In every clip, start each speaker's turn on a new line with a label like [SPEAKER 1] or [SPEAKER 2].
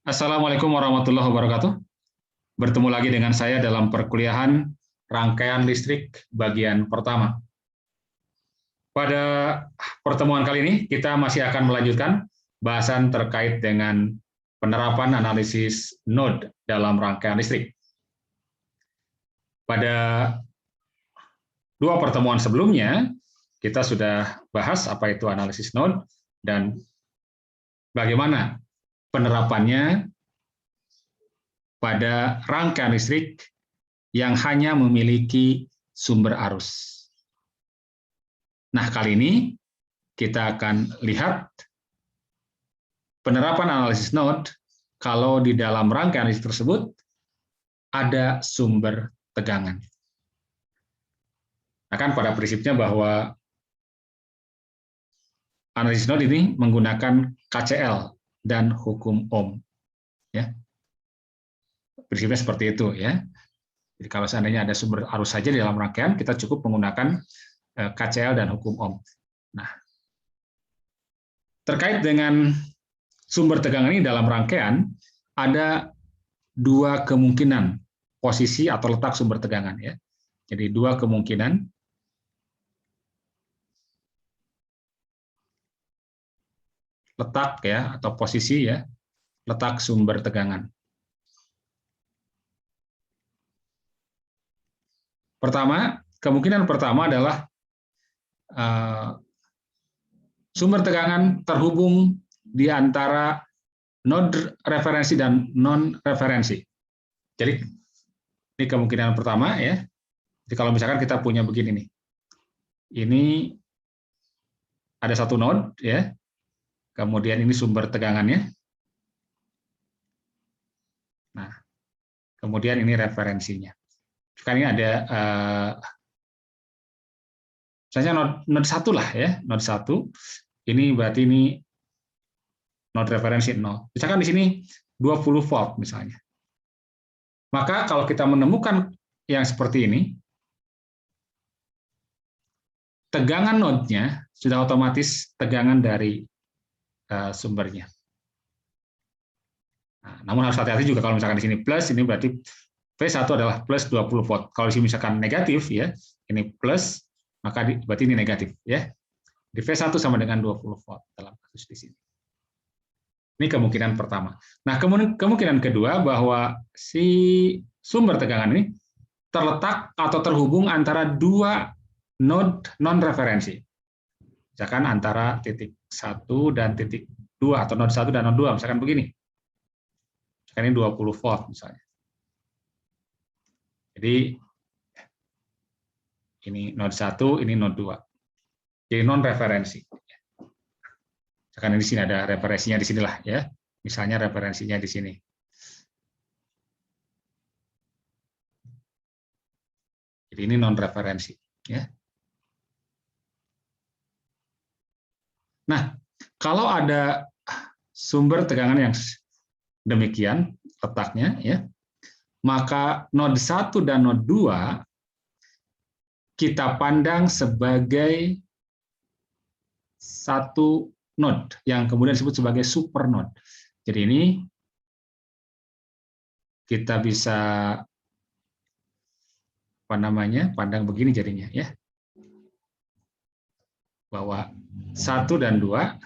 [SPEAKER 1] Assalamualaikum warahmatullahi wabarakatuh. Bertemu lagi dengan saya dalam perkuliahan rangkaian listrik bagian pertama. Pada pertemuan kali ini, kita masih akan melanjutkan bahasan terkait dengan penerapan analisis node dalam rangkaian listrik. Pada dua pertemuan sebelumnya, kita sudah bahas apa itu analisis node dan bagaimana penerapannya pada rangkaian listrik yang hanya memiliki sumber arus. Nah, kali ini kita akan lihat penerapan analisis node kalau di dalam rangkaian listrik tersebut ada sumber tegangan. Nah, kan pada prinsipnya bahwa analisis node ini menggunakan KCL dan hukum Ohm. Ya. Prinsipnya seperti itu, ya. Jadi kalau seandainya ada sumber arus saja di dalam rangkaian, kita cukup menggunakan KCL dan hukum Ohm. Nah, terkait dengan sumber tegangan ini dalam rangkaian, ada dua kemungkinan posisi atau letak sumber tegangan, ya. Jadi dua kemungkinan letak, ya, atau posisi, ya, letak sumber tegangan. Kemungkinan pertama adalah sumber tegangan terhubung di antara node referensi dan non referensi. Jadi ini kemungkinan pertama, ya. Jadi kalau misalkan kita punya begini nih, ini ada satu node, ya. Kemudian ini sumber tegangannya. Nah, kemudian ini referensinya. Sekarang ini ada misalnya node 1 lah, ya, node 1. Ini berarti ini node referensi 0. Misalkan di sini 20 volt misalnya. Maka kalau kita menemukan yang seperti ini, tegangan node-nya sudah otomatis tegangan dari sumbernya. Nah, namun harus hati-hati juga kalau misalkan di sini plus, ini berarti V1 adalah plus 20 volt. Kalau di sini misalkan negatif, ya, ini plus, maka berarti ini negatif, ya. Di V1 sama dengan 20 volt dalam kasus di sini. Ini kemungkinan pertama. Nah, kemungkinan kedua bahwa si sumber tegangan ini terletak atau terhubung antara dua node non-referensi. Misalkan antara titik 1 dan titik 2, atau node 1 dan node 2, misalkan begini. Misalkan ini 20 volt misalnya. Jadi ini node 1, ini node 2. Jadi non-referensi. Misalkan di sini ada referensinya di sinilah, ya. Misalnya referensinya di sini. Jadi ini non-referensi, ya. Nah, kalau ada sumber tegangan yang demikian letaknya, ya, maka node 1 dan node 2 kita pandang sebagai satu node yang kemudian disebut sebagai supernode. Jadi ini kita bisa pandang begini jadinya, ya. Bahwa 1 dan 2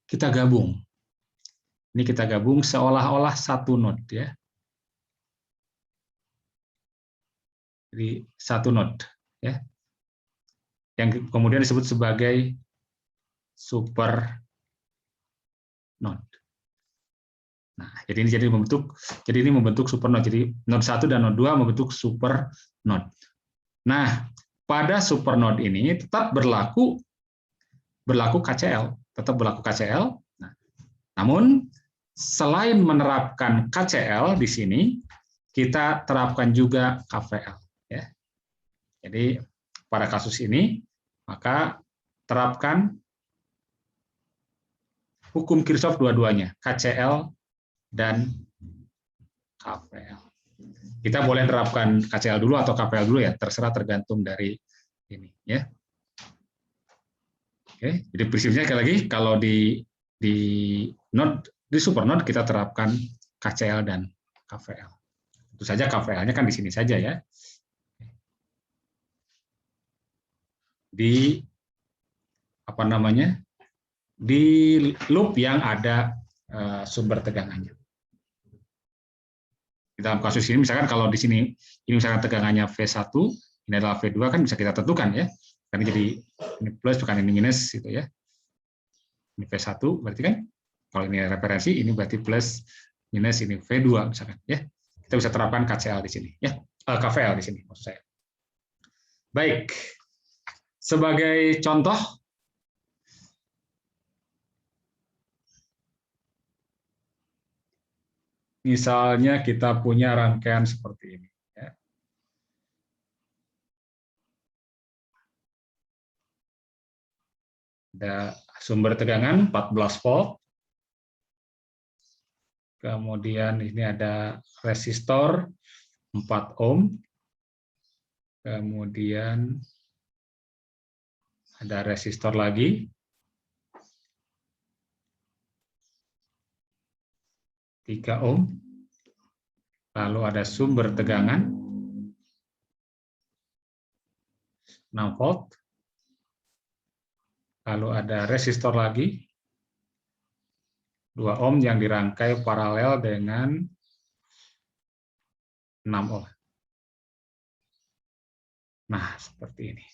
[SPEAKER 1] kita gabung. Ini kita gabung seolah-olah satu node, ya. Jadi satu node, ya. Yang kemudian disebut sebagai super node. Nah, jadi ini membentuk super node. Jadi node 1 dan node 2 membentuk super node. Nah, pada super node ini tetap berlaku KCL, tetap berlaku KCL. Nah, namun selain menerapkan KCL di sini, kita terapkan juga KVL, ya. Jadi pada kasus ini maka terapkan hukum Kirchhoff dua-duanya, KCL dan KVL. Kita boleh terapkan KCL dulu atau KVL dulu, ya, terserah, tergantung dari ini, ya. Oke, jadi prinsipnya sekali lagi kalau di supernode kita terapkan KCL dan KVL. Tentu saja KVL-nya kan di sini saja ya. Di apa namanya? Di loop yang ada sumber tegangannya. Di dalam kasus ini misalkan kalau di sini ini misalkan tegangannya V1, ini adalah V2 kan bisa kita tentukan ya. Karena jadi ini plus bukan ini minus gitu ya. Ini V1 berarti kan kalau ini referensi ini berarti plus minus ini V2 misalkan ya. Kita bisa terapkan KCL di sini ya. KVL di sini maksud saya. Baik. Sebagai contoh misalnya kita punya rangkaian seperti ini ya. Ada sumber tegangan 14 volt. Kemudian ini ada resistor 4 ohm. Kemudian ada resistor lagi 3 ohm. Lalu ada sumber tegangan 6 volt. Lalu ada resistor lagi 2 ohm yang dirangkai paralel dengan 6 ohm. Nah, seperti ini.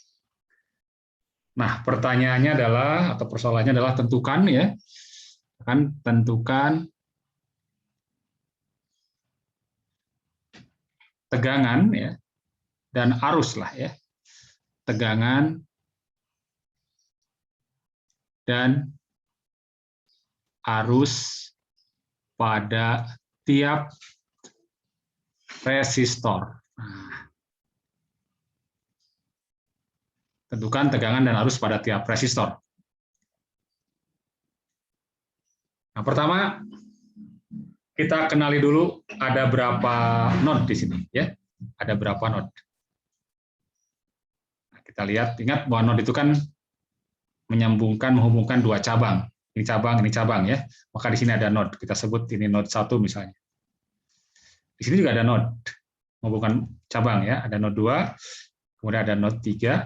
[SPEAKER 1] Nah, pertanyaannya adalah atau persoalannya adalah tentukan ya. Kan tentukan tegangan ya dan arus lah ya. Tegangan dan arus pada tiap resistor. Nah, tentukan tegangan dan arus pada tiap resistor. Nah, pertama kita kenali dulu ada berapa node di sini ya. Ada berapa node. Nah, kita lihat, ingat bahwa node itu kan menghubungkan dua cabang. Ini cabang ya. Maka di sini ada node. Kita sebut ini node 1 misalnya. Di sini juga ada node menghubungkan cabang ya. Ada node 2, kemudian ada node 3.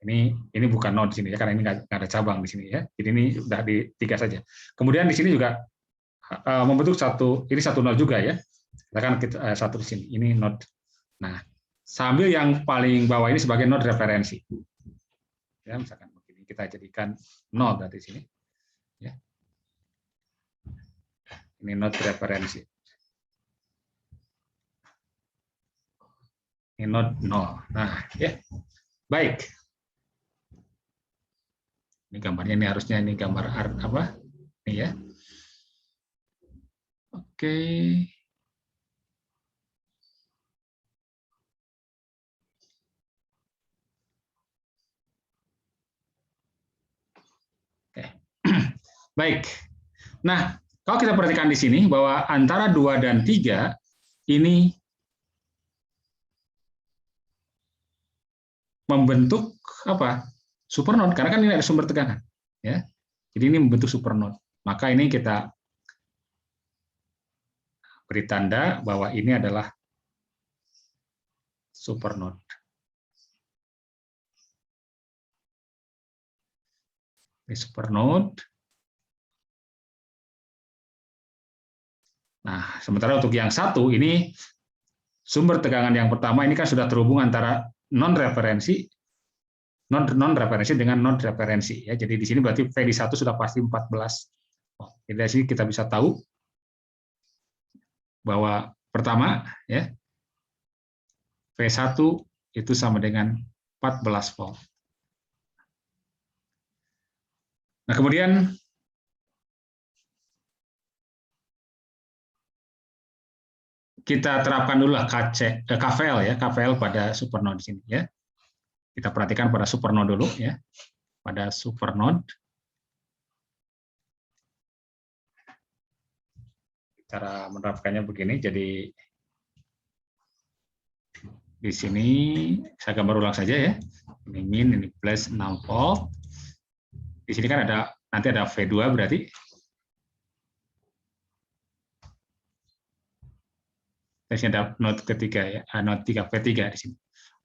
[SPEAKER 1] Ini bukan node di sini ya, karena ini nggak ada cabang di sini ya. Jadi ini udah di 3 saja. Kemudian di sini juga membentuk ini satu node juga ya. Misalkan kita satu di sini. Ini node. Nah, sambil yang paling bawah ini sebagai node referensi. Ya, misalkan begini kita jadikan 0 dari sini ya. Ini node referensi. Ini node 0. Nah, ya. Baik. Ini gambarnya ini harusnya ini gambar apa? Ini ya. Oke. Baik. Nah, kalau kita perhatikan di sini bahwa antara 2 dan 3 ini membentuk apa? Supernode, karena kan ini ada sumber tegangan, ya. Jadi ini membentuk supernode. Maka ini kita beri tanda bahwa ini adalah supernode. Ini supernode. Nah, sementara untuk yang satu ini sumber tegangan yang pertama ini kan sudah terhubung antara non-referensi dengan non-referensi ya. Jadi di sini berarti V di 1 sudah pasti 14. Jadi dari sini kita bisa tahu bahwa pertama ya V1 itu sama dengan 14 volt. Nah, kemudian kita terapkan dulu lah KVL ya, KVL pada supernode di sini ya. Kita perhatikan pada supernode dulu ya. Pada supernode. Cara menerapkannya begini, jadi di sini saya gambar ulang saja ya. Ini min, ini plus 6 volt. Di sini kan nanti ada V2 berarti. Di sini ada node ketiga ya, node 3 V3 di sini.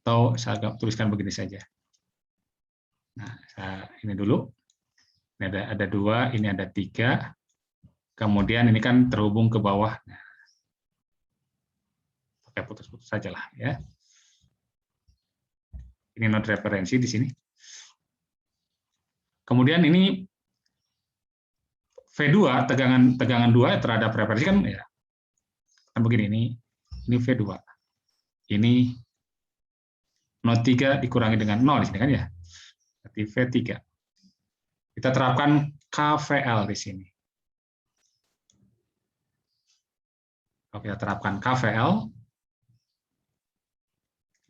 [SPEAKER 1] Atau saya tuliskan begini saja. Nah, ini dulu. Ini ada 2, ini ada 3. Kemudian ini kan terhubung ke bawah. Nah, pakai putus-putus saja lah ya. Ini node referensi di sini. Kemudian ini V2, tegangan 2 terhadap referensi kan ya. Kan begini, ini V2. Ini node 3 dikurangi dengan 0 di sini kan ya. Berarti V3. Kita terapkan KVL di sini. Kalau kita terapkan KVL,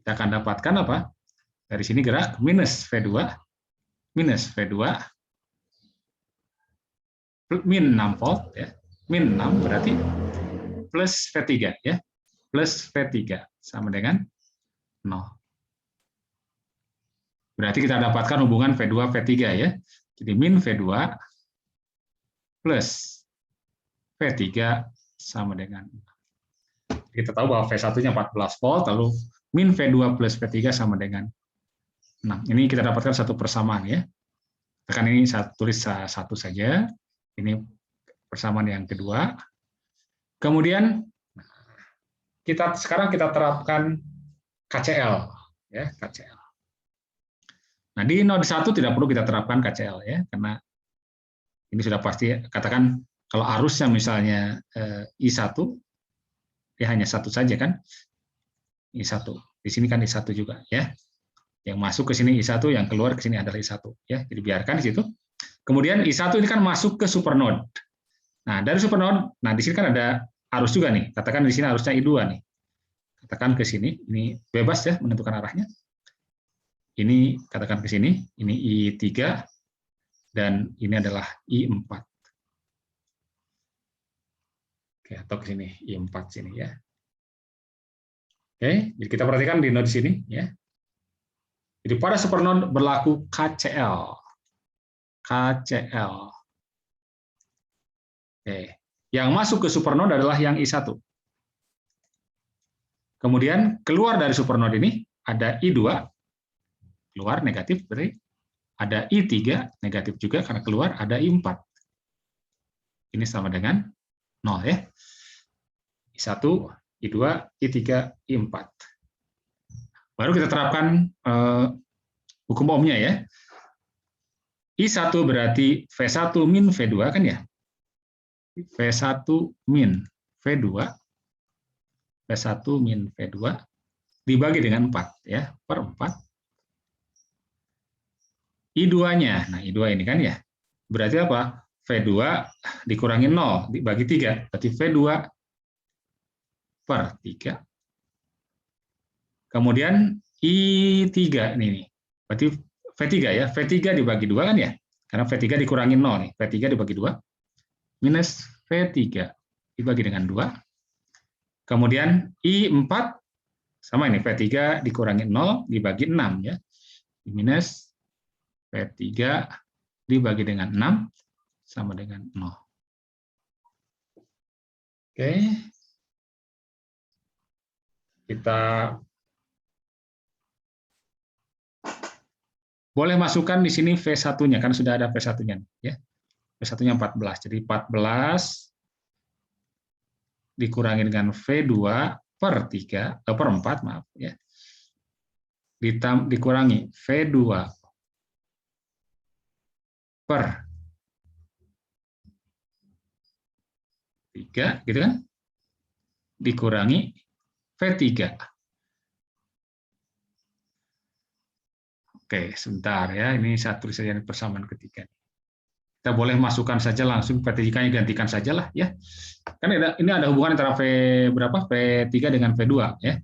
[SPEAKER 1] kita akan dapatkan apa? Dari sini gerak minus V2, min 6 volt, ya. Min 6 berarti plus V3, ya. Plus V3 sama dengan 0. Berarti kita dapatkan hubungan V2, V3, ya. Jadi min V2 plus V3 sama dengan 0. Kita tahu bahwa V1-nya 14 volt, lalu min V2 plus V3 sama dengan 6. Ini kita dapatkan satu persamaan ya. Tekan ini saya tulis satu saja. Ini persamaan yang kedua. Kemudian sekarang kita terapkan KCL ya, KCL. Nah, di node 1 tidak perlu kita terapkan KCL ya, karena ini sudah pasti katakan kalau arusnya misalnya I1 ya hanya satu saja kan, I1. Di sini kan I1 juga ya. Yang masuk ke sini I1, yang keluar ke sini adalah I1 ya. Jadi biarkan di situ. Kemudian I1 ini kan masuk ke supernode. Nah, dari supernode, nah di sini kan ada arus juga nih. Katakan di sini arusnya I2 nih. Katakan ke sini, ini bebas ya menentukan arahnya. Ini katakan ke sini, ini I3 dan ini adalah I4. Oke, atau ke sini I4 sini ya. Oke, jadi kita perhatikan di node sini ya. Jadi pada supernode berlaku KCL. KCL. Oke. Yang masuk ke supernode adalah yang I1. Kemudian keluar dari supernode ini ada I2, keluar negatif, berarti ada I3 negatif juga karena keluar ada I4. Ini sama dengan 0 ya. I1, I2, I3, I4. Baru kita terapkan hukum ohmnya ya. I1 berarti V1 min V2 kan ya. V1 min V2, V1 min V2 dibagi dengan 4 ya, per 4. I2-nya, nah I2 ini kan ya. Berarti apa? V2 dikurangi 0 dibagi 3, berarti V2 per 3. Kemudian I3 ini nih. Berarti V3 ya, V3 dibagi 2 kan ya? Karena V3 dikurangi 0 nih. V3 dibagi 2 minus V3 dibagi dengan 2. Kemudian I4 sama ini, V3 dikurangi 0 dibagi 6 ya. Minus V3 dibagi dengan 6 sama dengan 0. Oke. Kita boleh masukkan di sini V1-nya, kan sudah ada V1-nya ya. V1-nya 14. Jadi 14 dikurangi dengan V2 per 3, per 4, maaf ya. Dikurangi V2 per 3, gitu kan? Dikurangi V3. Oke, sebentar ya. Ini saya tulis saja persamaan ketiga. Kita boleh masukkan saja langsung V3-nya, gantikan saja lah ya. Kan ini ada hubungan antara V3 dengan V2 ya.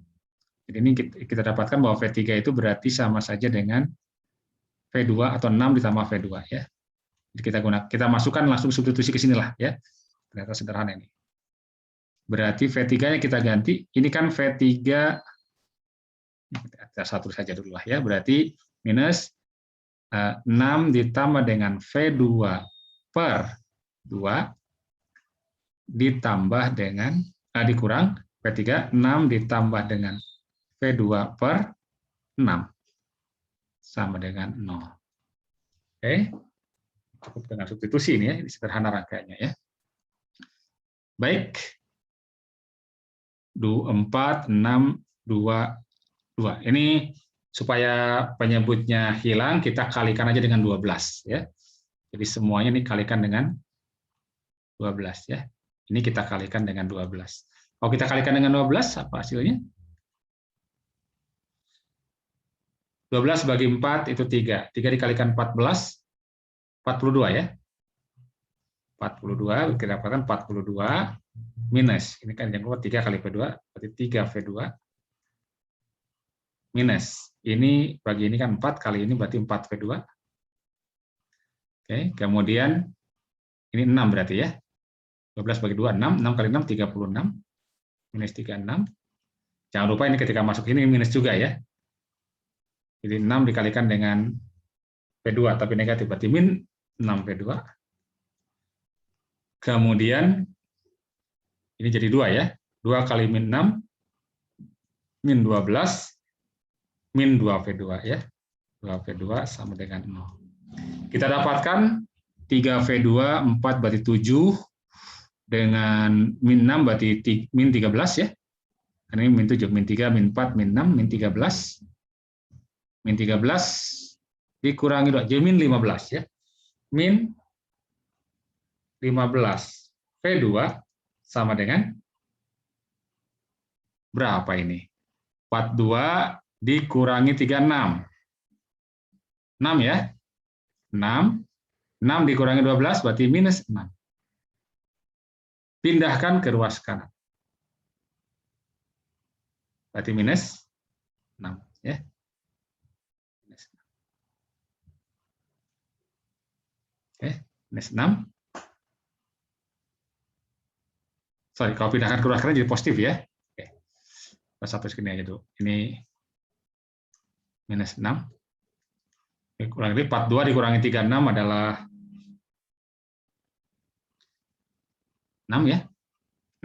[SPEAKER 1] Jadi ini kita dapatkan bahwa V3 itu berarti sama saja dengan V2 atau 6 ditambah V2 ya. Jadi kita masukkan langsung substitusi ke sini lah ya. Ternyata sederhana ini. Berarti V3-nya kita ganti. Ini kan V3, kita satu saja dulu lah ya. Berarti minus 6 ditambah dengan V2 per 2 ditambah dengan dikurang V3 6 ditambah dengan V2 per 6 sama dengan 0. Oke, cukup dengan substitusi ini ya, ini sederhana rangkaiannya ya. Baik, 4, 6, 2, 2. Ini supaya penyebutnya hilang, kita kalikan aja dengan 12 ya. Jadi semuanya ini kalikan dengan 12 ya. Ini kita kalikan dengan 12. Kalau kita kalikan dengan 12, apa hasilnya? 12 bagi 4 itu 3. 3 dikalikan 14, 42 ya. 42, kita dapatkan 42 minus. Ini kan yang keluar 3 kali V2, berarti 3 V2 minus. Ini bagi ini kan 4, kali ini berarti 4 V2. Oke, kemudian ini 6 berarti ya. 12 bagi 2, 6. 6 kali 6, 36. Minus 36. Jangan lupa ini ketika masuk ini minus juga ya. Jadi 6 dikalikan dengan V2, tapi negatif. Berarti min 6 V2. Kemudian ini jadi 2 ya. 2 kali min 6, min 12, min 2 V2 ya. 2 V2 sama dengan 0. Kita dapatkan 3 V2, 4 berarti 7. Dengan min 6 berarti min 13 ya. Ini min 7, min 3, min 4, min 6, min 13. Min 13 dikurangi 2, jadi min 15 ya. Min 15 V2 sama dengan berapa ini? 42 dikurangi 36. 6 ya. 6. 6 dikurangi 12 berarti minus 6. Pindahkan ke ruas kanan. Berarti minus 6 ya. Minus 6. Oke, minus 6. Sorry, kalau pindahkan ke ruas kanan jadi positif ya. Oke. Kita satu segini aja dulu. Ini minus 6. Kurang lebih 42 dikurangi 36 adalah 6 ya.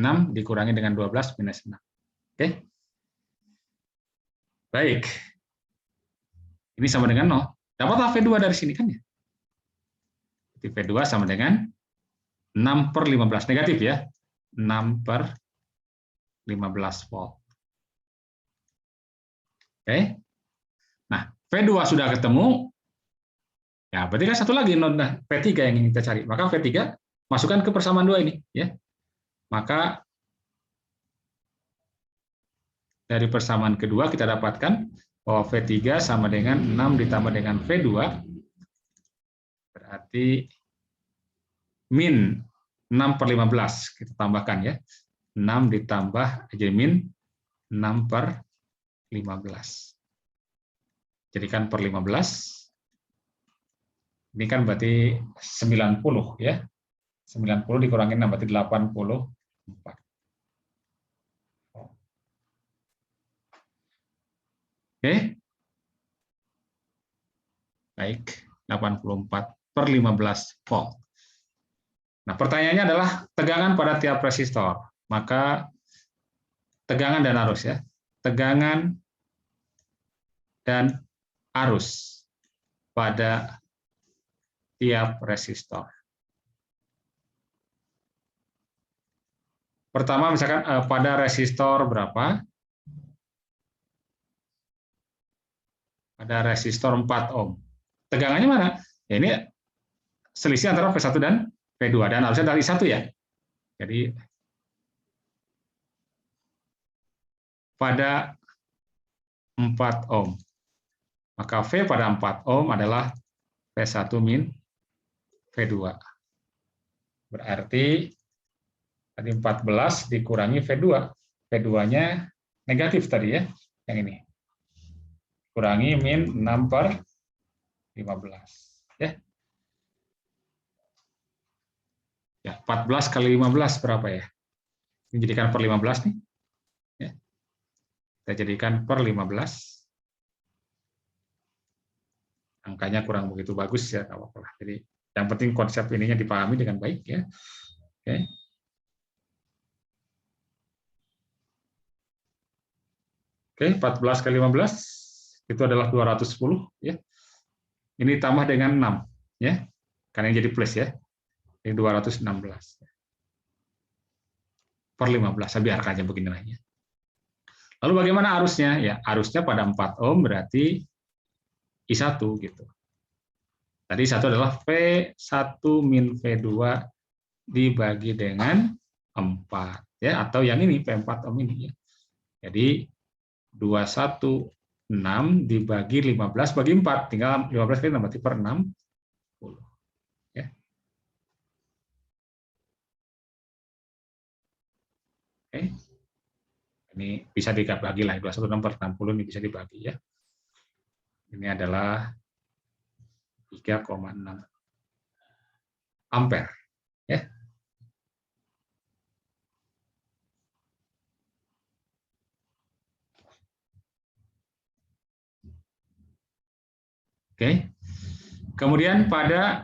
[SPEAKER 1] 6 dikurangi dengan 12 minus 6. Oke. Baik. Ini sama dengan 0. Dapatlah V2 dari sini kan ya. Jadi V2 sama dengan 6 per 15. Negatif ya. 6 per 15 volt. Oke. Nah, V2 sudah ketemu. Ya, berarti kan satu lagi node V3 yang ingin kita cari. Maka V3 masukkan ke persamaan 2 ini ya. Maka dari persamaan kedua kita dapatkan bahwa V3 sama dengan 6 ditambah dengan V2 berarti min 6 per 15. Kita tambahkan ya. 6 ditambah jadi min 6 per 15. Jadikan per 15. Ini kan berarti 90 ya. 90 dikurangi 6 berarti 84. Oke. Baik, 84 per 15 volt. Nah, pertanyaannya adalah tegangan pada tiap resistor. Maka tegangan dan arus ya. Tegangan dan arus pada tiap resistor. Pertama misalkan pada resistor berapa? Pada resistor 4 ohm. Tegangannya mana? Ya ini selisih antara V1 dan V2 dan arusnya dari 1 ya. Jadi pada 4 ohm. Maka V pada 4 ohm adalah V1 min V2. Berarti tadi 14 dikurangi V2. V2-nya negatif tadi ya, yang ini. Kurangi min 6 per 15. Ya. Ya, 14 kali 15 berapa ya? Ini jadikan per 15 nih. Ya. Kita jadikan per 15. angkanya kurang begitu bagus ya, nggak apa-apa lah. Jadi yang penting konsep ininya dipahami dengan baik ya. Oke. Oke, 14 kali 15 itu adalah 210 ya. Ini tambah dengan 6 ya. Karena ini jadi plus ya. Ini 216 per 15, saya biarkan aja beginilah ya. Lalu bagaimana arusnya? Ya, arusnya pada 4 ohm berarti I1 gitu. Tadi I1 adalah V1 min V2 dibagi dengan 4 ya, atau yang ini V4 ohm ini ya. Jadi 216 dibagi 15 bagi 4, tinggal 15 kali 6 berarti per 60 ya. Oke. Ini bisa dibagi lah, 216 per 60 ini bisa dibagi ya. Ini adalah 3,6 ampere ya. Oke. Kemudian pada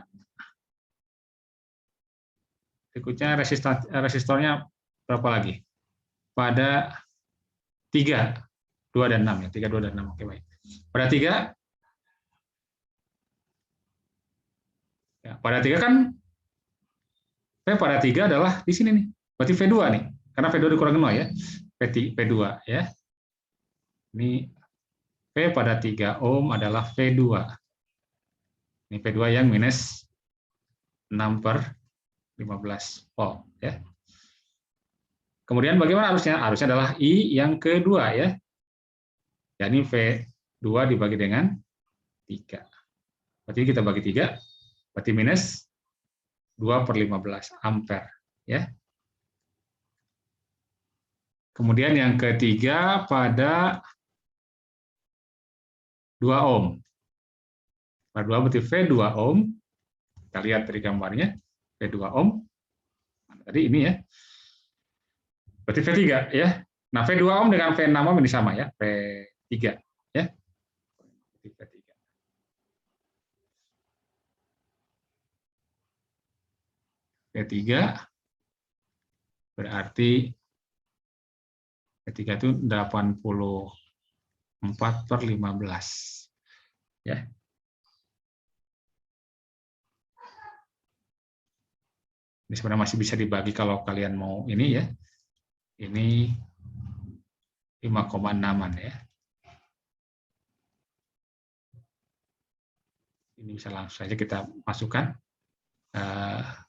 [SPEAKER 1] berikutnya resistornya berapa lagi? Pada 3, 2 dan 6 ya, 3, 2 dan 6. Oke, baik. Pada 3 ya, pada 3 kan V pada 3 adalah di sini nih. Berarti V2 nih. Karena V2 dikurangin 0 ya. V2 ya. Ini V pada 3 ohm adalah V2. Ini V2 yang minus 6 per 15 volt ya. Kemudian bagaimana arusnya? Arusnya adalah I yang kedua ya. Yakni V2 dibagi dengan 3. Berarti kita bagi 3, berarti minus 2 per 15 ampere ya. Kemudian yang ketiga pada 2 ohm. Pada 2 berarti V2 ohm. Kita lihat dari gambarnya, V2 ohm. Tadi ini ya. Berarti V3 ya. Nah, V2 ohm dengan V6 ohm ini sama ya, V3 ya. V3. V3 berarti V3 itu 84 per 15 ya. Ini sebenarnya masih bisa dibagi kalau kalian mau ini ya. Ini 5,6-an ya. Ini bisa langsung saja kita masukkan 5,6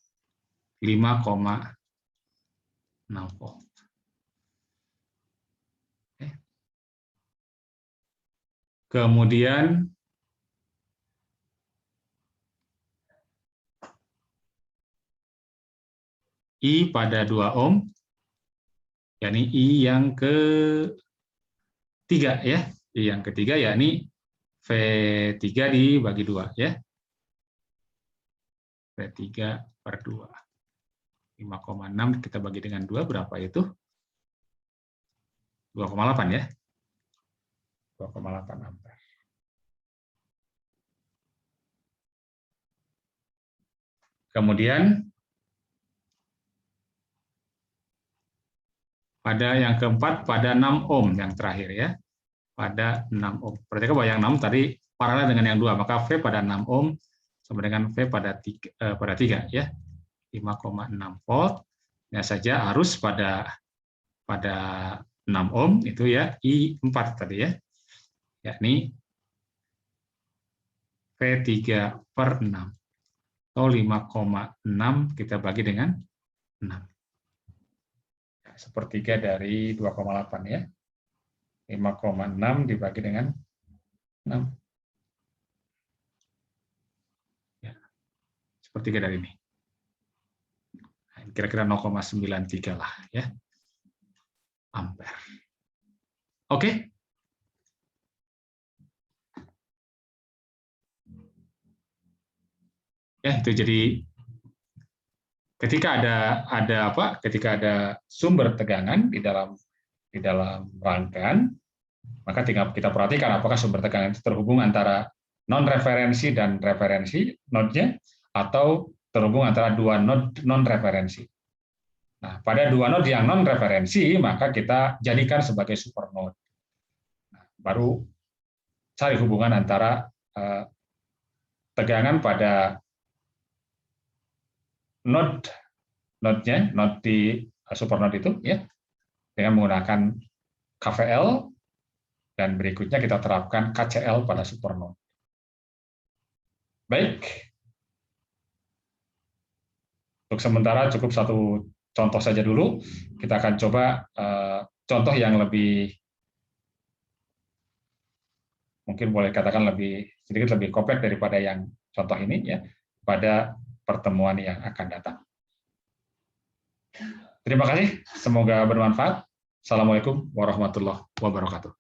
[SPEAKER 1] volt. Kemudian I pada 2 ohm, yakni I yang ketiga ya. I yang ketiga yakni V3 dibagi 2 ya. V3 per 2. 5,6 kita bagi dengan 2 berapa itu? 2,8 ya. 2,8 ampere. Kemudian pada yang keempat, pada 6 ohm yang terakhir ya. Pada 6 ohm. Perhatikan bahwa yang 6 tadi paralel dengan yang 2, maka V pada 6 ohm sama dengan V pada 3 ya. 5,6 volt. Ya saja arus pada 6 ohm itu ya I4 tadi ya. Yakni V3 per 6. Atau 5,6 kita bagi dengan 6. Ya, sepertiga dari 2,8 ya. 5,6 dibagi dengan 6. Ya, sepertiga dari ini. Kira-kira 0,93 lah ya. Ampere. Oke. Ya, itu jadi ketika ada sumber tegangan di dalam rangkaian, maka tinggal kita perhatikan apakah sumber tegangan itu terhubung antara non-referensi dan referensi node-nya, atau terhubung antara dua node non-referensi. Nah, pada dua node yang non-referensi, maka kita jadikan sebagai supernode. Nah, baru cari hubungan antara tegangan pada node-nya, node di supernode itu, ya, dengan menggunakan KVL, dan berikutnya kita terapkan KCL pada supernode. Baik, untuk sementara cukup satu contoh saja dulu. Kita akan coba contoh yang lebih, mungkin boleh katakan sedikit lebih kompleks daripada yang contoh ini, ya, pada pertemuan yang akan datang. Terima kasih, semoga bermanfaat. Assalamualaikum warahmatullahi wabarakatuh.